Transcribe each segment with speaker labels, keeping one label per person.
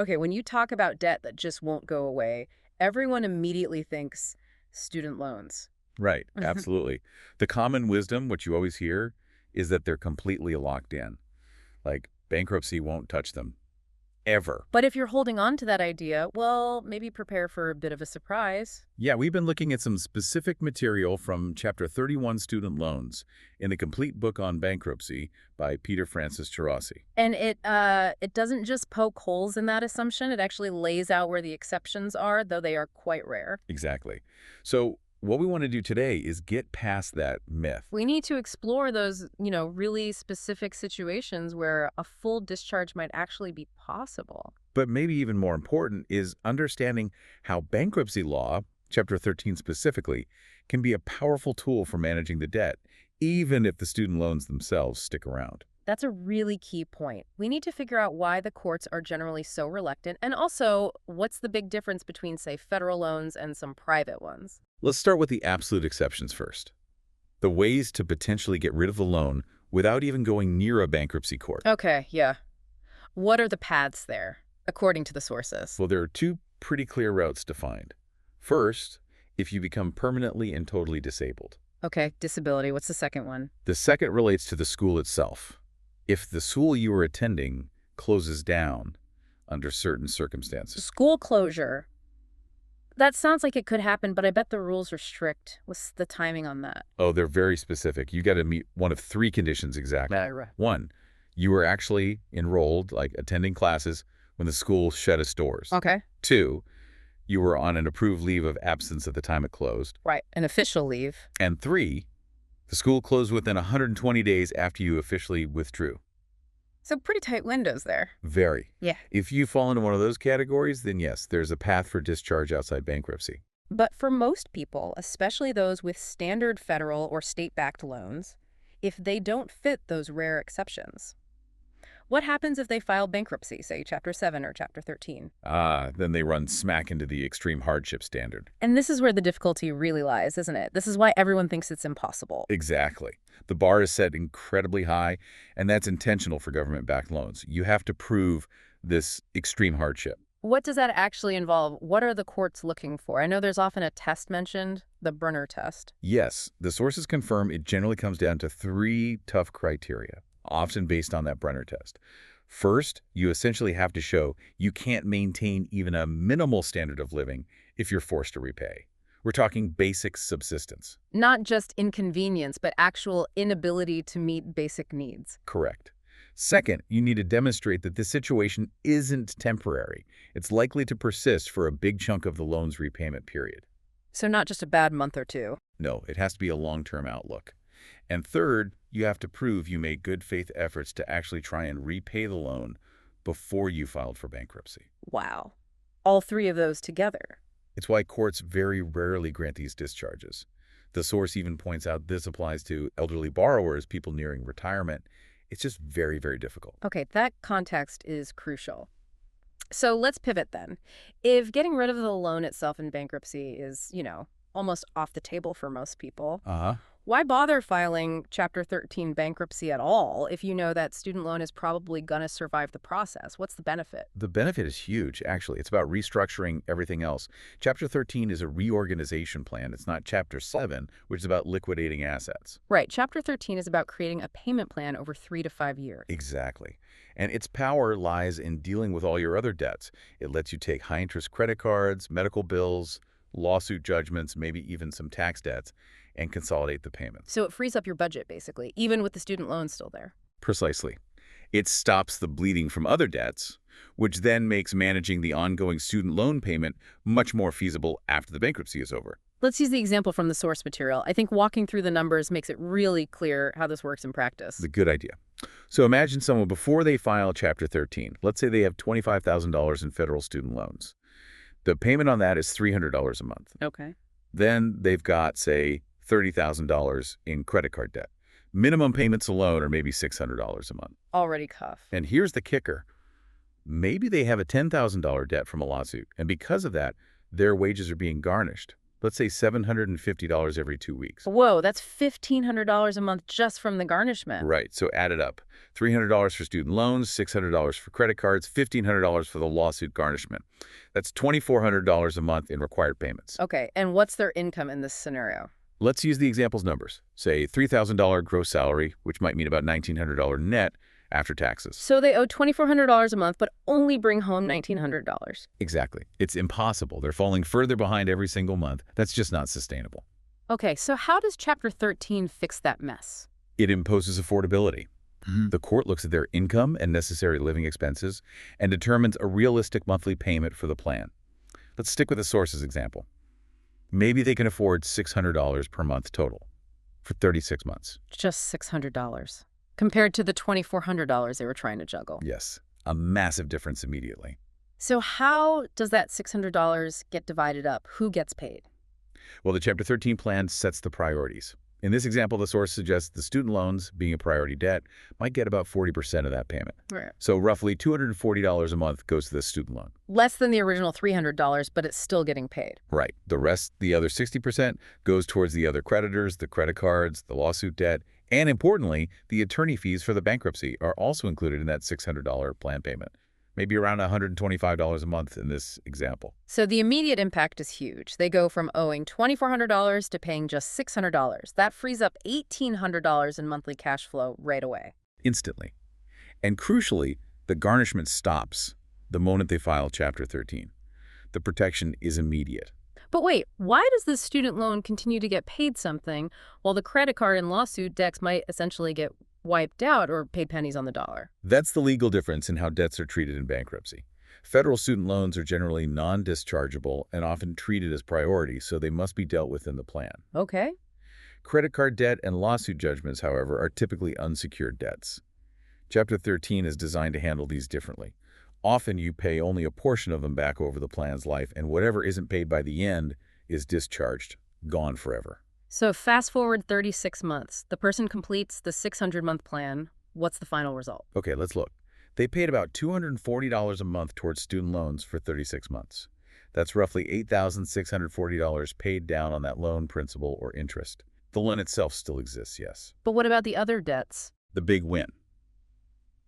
Speaker 1: Okay, when you talk about debt that just won't go away, everyone immediately thinks student loans.
Speaker 2: Right, absolutely. The common wisdom, what you always hear, is that they're completely locked in. Like, bankruptcy won't touch them. Ever.
Speaker 1: But if you're holding on to that idea, well, maybe prepare for a bit of a surprise.
Speaker 2: Yeah, we've been looking at some specific material from Chapter 31 Student Loans in the complete book on bankruptcy by Peter Francis Geraci.
Speaker 1: And it doesn't just poke holes in that assumption, it actually lays out where the exceptions are, though they are quite rare.
Speaker 2: Exactly. So what we want to do today is get past that myth.
Speaker 1: We need to explore those, really specific situations where a full discharge might actually be possible.
Speaker 2: But maybe even more important is understanding how bankruptcy law, Chapter 13 specifically, can be a powerful tool for managing the debt, even if the student loans themselves stick around.
Speaker 1: That's a really key point. We need to figure out why the courts are generally so reluctant, and also what's the big difference between, say, federal loans and some private ones.
Speaker 2: Let's start with the absolute exceptions first. The ways to potentially get rid of the loan without even going near a bankruptcy court.
Speaker 1: Okay, yeah. What are the paths there, according to the sources?
Speaker 2: Well, there are two pretty clear routes defined. First, if you become permanently and totally disabled.
Speaker 1: Okay, disability. What's the second one?
Speaker 2: The second relates to the school itself. If the school you are attending closes down under certain circumstances.
Speaker 1: School closure. That sounds like it could happen, but I bet the rules are strict. What's the timing on that?
Speaker 2: Oh, they're very specific. You got to meet one of three conditions exactly.
Speaker 1: Right.
Speaker 2: One, you were actually enrolled, like attending classes, when the school shut its doors.
Speaker 1: Okay.
Speaker 2: Two, you were on an approved leave of absence at the time it closed.
Speaker 1: Right. An official leave.
Speaker 2: And three, the school closed within 120 days after you officially withdrew.
Speaker 1: So pretty tight windows there.
Speaker 2: Very.
Speaker 1: Yeah.
Speaker 2: If you fall into one of those categories, then yes, there's a path for discharge outside bankruptcy.
Speaker 1: But for most people, especially those with standard federal or state-backed loans, if they don't fit those rare exceptions, what happens if they file bankruptcy, say Chapter 7 or Chapter 13?
Speaker 2: Then they run smack into the extreme hardship standard.
Speaker 1: And this is where the difficulty really lies, isn't it? This is why everyone thinks it's impossible.
Speaker 2: Exactly. The bar is set incredibly high, and that's intentional for government-backed loans. You have to prove this extreme hardship.
Speaker 1: What does that actually involve? What are the courts looking for? I know there's often a test mentioned, the Brunner test.
Speaker 2: Yes, the sources confirm it generally comes down to three tough criteria, often based on that Brunner test. First, you essentially have to show you can't maintain even a minimal standard of living if you're forced to repay. We're talking basic subsistence.
Speaker 1: Not just inconvenience, but actual inability to meet basic needs.
Speaker 2: Correct. Second, you need to demonstrate that this situation isn't temporary. It's likely to persist for a big chunk of the loan's repayment period.
Speaker 1: So not just a bad month or two.
Speaker 2: No, it has to be a long-term outlook. And third, you have to prove you made good faith efforts to actually try and repay the loan before you filed for bankruptcy.
Speaker 1: Wow. All three of those together.
Speaker 2: It's why courts very rarely grant these discharges. The source even points out this applies to elderly borrowers, people nearing retirement. It's just very, very difficult.
Speaker 1: Okay, that context is crucial. So let's pivot then. If getting rid of the loan itself in bankruptcy is, almost off the table for most people, why bother filing Chapter 13 bankruptcy at all if you know that student loan is probably going to survive the process? What's the benefit?
Speaker 2: The benefit is huge, actually. It's about restructuring everything else. Chapter 13 is a reorganization plan. It's not Chapter 7, which is about liquidating assets.
Speaker 1: Right. Chapter 13 is about creating a payment plan over 3 to 5 years.
Speaker 2: Exactly. And its power lies in dealing with all your other debts. It lets you take high-interest credit cards, medical bills, lawsuit judgments, maybe even some tax debts, and consolidate the payments.
Speaker 1: So it frees up your budget, basically, even with the student loan still there.
Speaker 2: Precisely. It stops the bleeding from other debts, which then makes managing the ongoing student loan payment much more feasible after the bankruptcy is over.
Speaker 1: Let's use the example from the source material. I think walking through the numbers makes it really clear how this works in practice.
Speaker 2: The good idea. So imagine someone before they file Chapter 13. Let's say they have $25,000 in federal student loans. The payment on that is $300 a month.
Speaker 1: Okay.
Speaker 2: Then they've got, say, $30,000 in credit card debt. Minimum payments alone are maybe $600 a month.
Speaker 1: Already cuff.
Speaker 2: And here's the kicker. Maybe they have a $10,000 debt from a lawsuit, and because of that, their wages are being garnished. Let's say $750 every 2 weeks.
Speaker 1: Whoa, that's $1,500 a month just from the garnishment.
Speaker 2: Right, so add it up. $300 for student loans, $600 for credit cards, $1,500 for the lawsuit garnishment. That's $2,400 a month in required payments.
Speaker 1: Okay, and what's their income in this scenario?
Speaker 2: Let's use the example's numbers. Say $3,000 gross salary, which might mean about $1,900 net after taxes.
Speaker 1: So they owe $2,400 a month, but only bring home $1,900.
Speaker 2: Exactly. It's impossible. They're falling further behind every single month. That's just not sustainable.
Speaker 1: Okay, so how does Chapter 13 fix that mess?
Speaker 2: It imposes affordability. The court looks at their income and necessary living expenses and determines a realistic monthly payment for the plan. Let's stick with the source's example. Maybe they can afford $600 per month total for 36 months.
Speaker 1: Just $600 compared to the $2,400 they were trying to juggle.
Speaker 2: Yes, a massive difference immediately.
Speaker 1: So how does that $600 get divided up? Who gets paid?
Speaker 2: Well, the Chapter 13 plan sets the priorities. In this example, the source suggests the student loans, being a priority debt, might get about 40% of that payment.
Speaker 1: Right.
Speaker 2: So roughly $240 a month goes to the student loan.
Speaker 1: Less than the original $300, but it's still getting paid.
Speaker 2: Right. The rest, the other 60%, goes towards the other creditors, the credit cards, the lawsuit debt, and importantly, the attorney fees for the bankruptcy are also included in that $600 plan payment. Maybe around $125 a month in this example.
Speaker 1: So the immediate impact is huge. They go from owing $2,400 to paying just $600. That frees up $1,800 in monthly cash flow right away.
Speaker 2: Instantly. And crucially, the garnishment stops the moment they file Chapter 13. The protection is immediate.
Speaker 1: But wait, why does the student loan continue to get paid something while the credit card and lawsuit debts might essentially get wiped out or paid pennies on the dollar?
Speaker 2: That's the legal difference in how debts are treated in bankruptcy. Federal student loans are generally non-dischargeable and often treated as priority, so they must be dealt with in the plan.
Speaker 1: Okay.
Speaker 2: Credit card debt and lawsuit judgments, however, are typically unsecured debts. Chapter 13 is designed to handle these differently. Often you pay only a portion of them back over the plan's life, and whatever isn't paid by the end is discharged, gone forever.
Speaker 1: So fast forward 36 months. The person completes the 600-month plan. What's the final result?
Speaker 2: Okay, let's look. They paid about $240 a month towards student loans for 36 months. That's roughly $8,640 paid down on that loan principal or interest. The loan itself still exists, yes.
Speaker 1: But what about the other debts?
Speaker 2: The big win.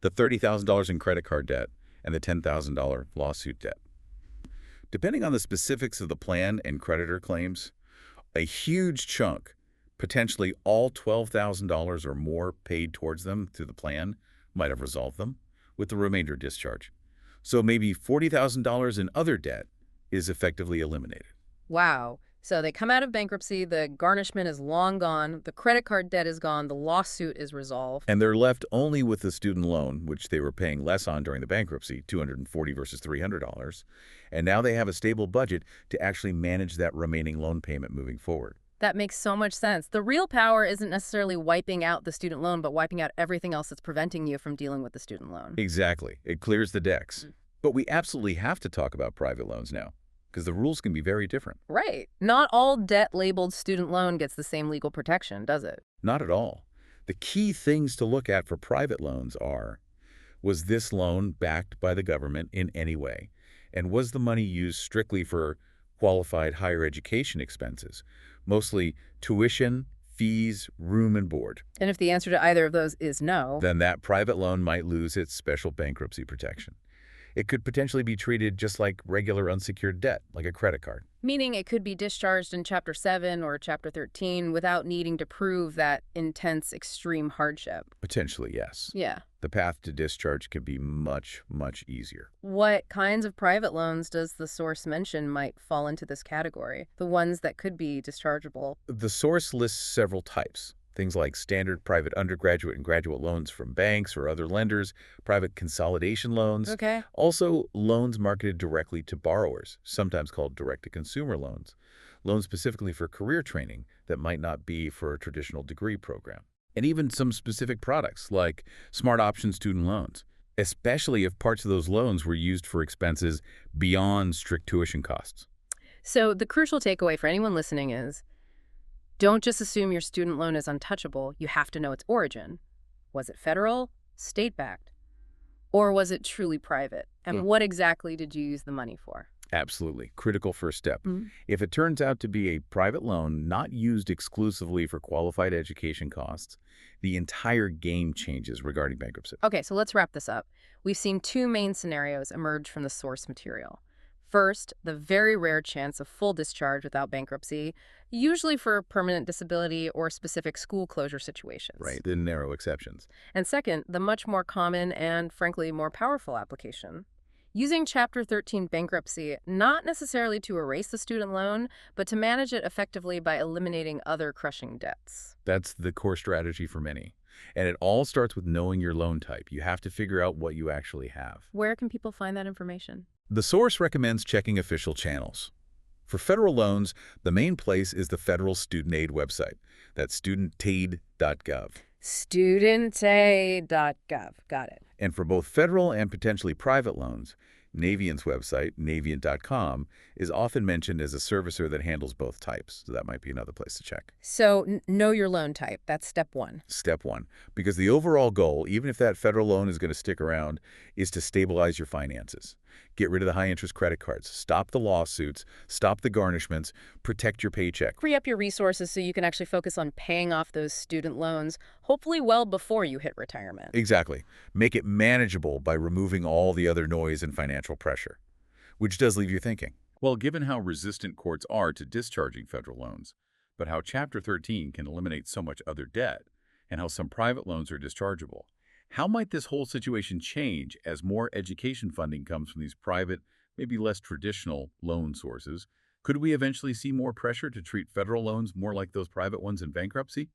Speaker 2: The $30,000 in credit card debt and the $10,000 lawsuit debt. Depending on the specifics of the plan and creditor claims, a huge chunk, potentially all $12,000 or more paid towards them through the plan, might have resolved them, with the remainder discharge. So maybe $40,000 in other debt is effectively eliminated.
Speaker 1: Wow. So they come out of bankruptcy, the garnishment is long gone, the credit card debt is gone, the lawsuit is resolved.
Speaker 2: And they're left only with the student loan, which they were paying less on during the bankruptcy, $240 versus $300. And now they have a stable budget to actually manage that remaining loan payment moving forward.
Speaker 1: That makes so much sense. The real power isn't necessarily wiping out the student loan, but wiping out everything else that's preventing you from dealing with the student loan.
Speaker 2: Exactly. It clears the decks. But we absolutely have to talk about private loans now, because the rules can be very different.
Speaker 1: Right. Not all debt-labeled student loan gets the same legal protection, does it?
Speaker 2: Not at all. The key things to look at for private loans are, was this loan backed by the government in any way? And was the money used strictly for qualified higher education expenses, mostly tuition, fees, room and board?
Speaker 1: And if the answer to either of those is no,
Speaker 2: then that private loan might lose its special bankruptcy protection. It could potentially be treated just like regular unsecured debt, like a credit card.
Speaker 1: Meaning it could be discharged in Chapter 7 or Chapter 13 without needing to prove that intense, extreme hardship.
Speaker 2: Potentially, yes.
Speaker 1: Yeah.
Speaker 2: The path to discharge can be much, much easier.
Speaker 1: What kinds of private loans does the source mention might fall into this category? The ones that could be dischargeable?
Speaker 2: The source lists several types. Things like standard private undergraduate and graduate loans from banks or other lenders, private consolidation loans.
Speaker 1: Okay.
Speaker 2: Also, loans marketed directly to borrowers, sometimes called direct-to-consumer loans. Loans specifically for career training that might not be for a traditional degree program. And even some specific products like smart option student loans, especially if parts of those loans were used for expenses beyond strict tuition costs.
Speaker 1: So the crucial takeaway for anyone listening is, don't just assume your student loan is untouchable. You have to know its origin. Was it federal, state-backed, or was it truly private? And what exactly did you use the money for?
Speaker 2: Absolutely. Critical first step.
Speaker 1: Mm.
Speaker 2: If it turns out to be a private loan not used exclusively for qualified education costs, the entire game changes regarding bankruptcy.
Speaker 1: Okay, so let's wrap this up. We've seen two main scenarios emerge from the source material. First, the very rare chance of full discharge without bankruptcy, usually for permanent disability or specific school closure situations.
Speaker 2: Right. The narrow exceptions.
Speaker 1: And second, the much more common and, frankly, more powerful application. Using Chapter 13 bankruptcy not necessarily to erase the student loan, but to manage it effectively by eliminating other crushing debts.
Speaker 2: That's the core strategy for many. And it all starts with knowing your loan type. You have to figure out what you actually have.
Speaker 1: Where can people find that information?
Speaker 2: The source recommends checking official channels. For federal loans, the main place is the federal student aid website. That's studentaid.gov.
Speaker 1: Studentaid.gov. Got it.
Speaker 2: And for both federal and potentially private loans, Navient's website, navient.com, is often mentioned as a servicer that handles both types. So that might be another place to check.
Speaker 1: So know your loan type. That's step one.
Speaker 2: Step one. Because the overall goal, even if that federal loan is going to stick around, is to stabilize your finances. Get rid of the high-interest credit cards. Stop the lawsuits. Stop the garnishments. Protect your paycheck.
Speaker 1: Free up your resources so you can actually focus on paying off those student loans, hopefully well before you hit retirement.
Speaker 2: Exactly. Make it manageable by removing all the other noise and financial pressure. Which does leave you thinking. Well, given how resistant courts are to discharging federal loans, but how Chapter 13 can eliminate so much other debt, and how some private loans are dischargeable, how might this whole situation change as more education funding comes from these private, maybe less traditional loan sources? Could we eventually see more pressure to treat federal loans more like those private ones in bankruptcy?